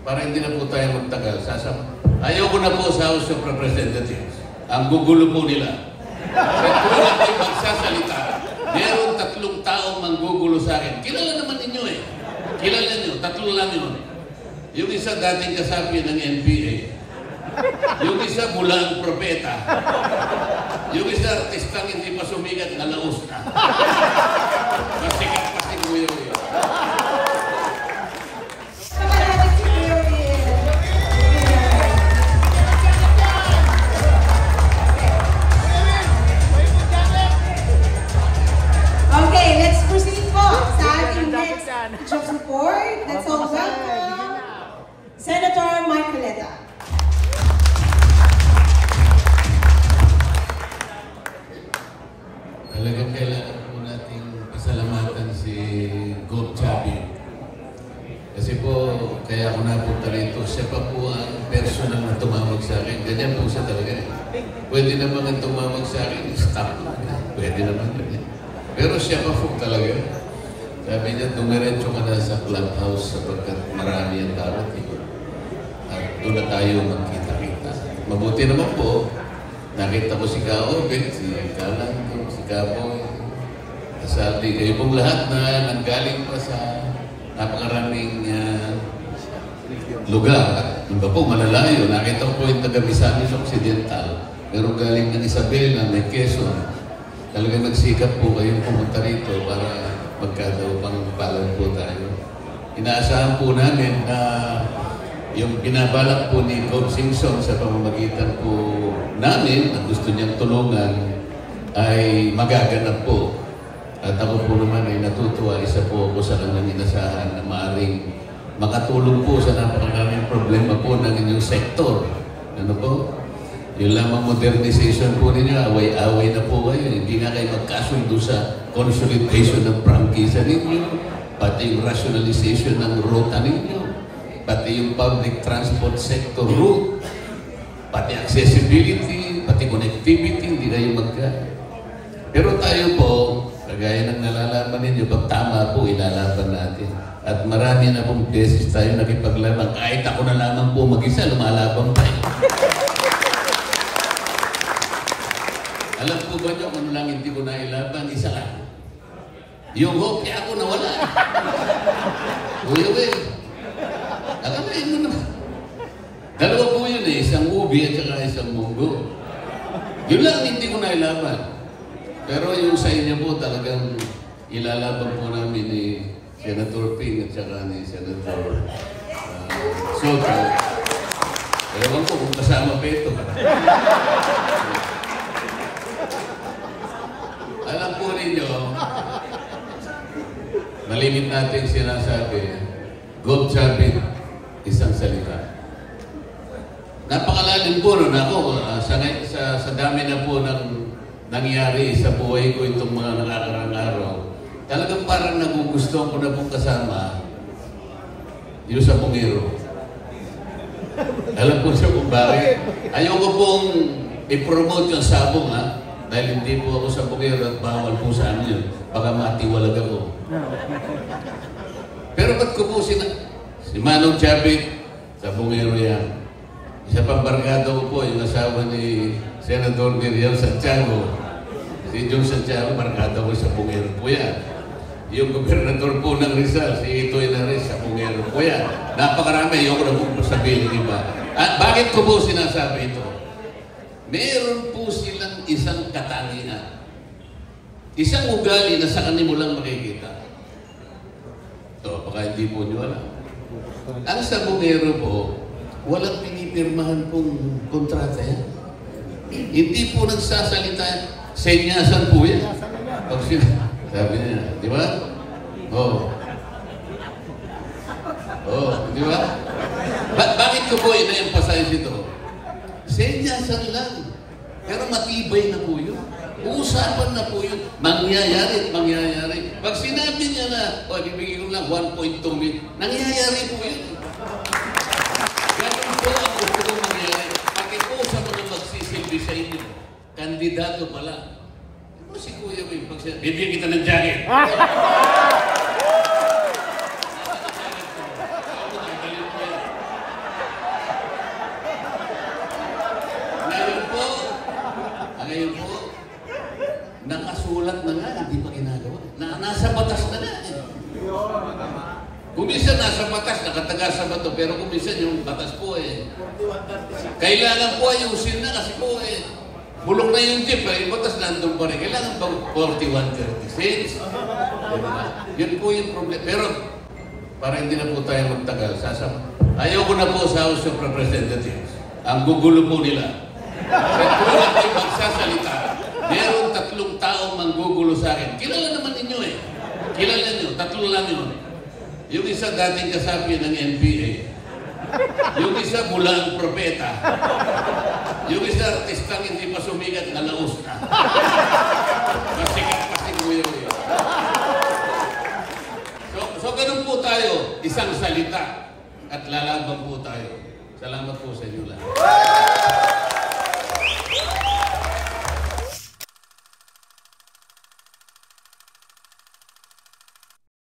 para hindi na po tayo magtagal, ayaw ko na po sa House of Representatives. Ang gugulo po nila. At kung na kayo magsasalita, meron 3 taong manggugulo sa akin. Kilala naman ninyo eh. Kilala nyo, 3 lang yun. Yung isa dating kasapi ng NPA. Yung isa bulang propeta. Yung isa artistang hindi pa sumigat na laos na. Masikat pa si Kuya Will. Okay, let's proceed po sa ating next job report. Let's all welcome Senator Marcoleta. Talagang kailangan po nating pasalamatan si Gov. Chavit. Kasi po, kaya ako napunta rito, siya pa po ang personal na tumawag sa akin. Ganyan po siya talaga. Pwede naman ang tumawag sa akin, stop lang. Pwede naman ganyan. Pero siya pa po talaga. Sabi niya, dumiretso ka na sa clubhouse sapagkat marami ang darating. At doon na tayo magkita-kita. Mabuti naman po, nakita ko si Kaobet, si Kalanto, si Kaboy. Sabi kayo pong lahat na nanggaling pa sa napakaraming lugar. Iba po, malalayo. Nakita ko po yung taga-Misamis Occidental. Pero galing ng Isabela, may Quezon. Talagang nagsikap po kayong pumunta rito para magkadaupang palang po tayo. Inaasahan po namin na yung binabalak po ni Gov. Singson sa pamamagitan po namin na gusto niyang tulungan ay magaganap po. At ako po naman ay natutuwa, isa po ako sa kanyang inasahan na maaaring makatulong po sa napakaraming problema po ng inyong sektor. Ano po? Yung lamang modernization po ninyo, away-away na po kayo. Hindi na kayo magkasundo sa consolidation ng prangkisa ninyo, pati yung rationalization ng ruta ninyo, pati yung public transport sector route, pati accessibility, pati connectivity, hindi kayo Pero tayo po, kagaya ng nalalaman ninyo, pag tama po, ilalaban natin. At marami na pong beses tayo nakipaglaban. Kahit ako na lamang po mag-isa, lumalaban tayo. Alam po ba nyo kung lang hindi ko nailaban? Isa lang. Yung hope niya ako nawala. Kuya Will, nakakain mo naman. Dalawa po yun eh, isang ubi at saka isang munggo. Yun lang hindi ko nailaban. Pero yung sa inyo po talagang ilalaban po namin ni Senator Ping at saka ni Senator Soto. Ewan ko kung kasama pa ito. Alam po ninyo, malimit natin sinasabi, Gov. Chavit, isang salita. Napakalalim po nun ako, sa dami na po ng nangyari sa buhay ko itong mga nakakarang araw. Talagang parang nagugustuhan ko na pong kasama yung sa Pungiro. Alam po siya kung bakit. Ayoko pong i-promote yung sabong ha. Dahil hindi po ako sa Pungiro at bawal po sa amin yun. Baka matiwalag ako. Pero ba't ko po si Manong Chavit sa Pungiro yan? Isa pang barkada ko po, yung asawa ni Senador Miriam Santiago. Si John Santiago, barkada ko sa Pungiro po yan. Yung gobernador po ng Rizal, si Itoy Nares sa Pungiro po yan. Napakarami, ayoko na po sabihin ng iba. At bakit ko po sinasabi ito? Meron po silang isang katangian. Isang ugali na sa kanila mo lang makikita. So, baka hindi po nyo alam. Ang sa Pungiro po, walang pinipirmahan pong kontrata yan. Hindi po nagsasalita, senyasan po yan. Pag sabi niya, di ba? Oo. Oo, di ba? Bakit ko po ina-emphasize ito? Senyasan lang. Pero matibay na po yun. Uusapan na po yun. Mangyayari at mangyayari. Pag sinabi niya na, bibigyan ko lang 1.2 million, nangyayari po yun. Ganun po ang gusto kong mangyayari. Bakit po sa mga magsisilbi sa inyo, kandidato pa lang. Ano si Kuya Will, pag sinabi, bibigyan kita ng jacket. ngayon po, nakasulat na nga, hindi pa ginagawa. Nasa batas na nga. Kung minsan nasa batas, nakataga sa bato, pero kung minsan yung batas po kailangan po ayusin na kasi po bulok na yung jeep, yung batas nandun pa rin. Kailangan bang 4136? Diba? Yun po yung problema. Pero, para hindi na po tayo magtagal, ayaw ko na po sa House of Representatives. Ang gugulo po nila. Kaya kung ako'y magsasalita, meron 3 taong manggugulo sa akin. Kilala naman ninyo Kilala nyo, 3 lang yun. Yung isa dating kasapi ng NPA. Yung isa mula ang propeta. Yung isa artistang hindi pa sumigat na laos na. Masikat kasi kuya yun. So ganun po tayo, isang salita at lalaban po tayo. Salamat po sa inyo lahat.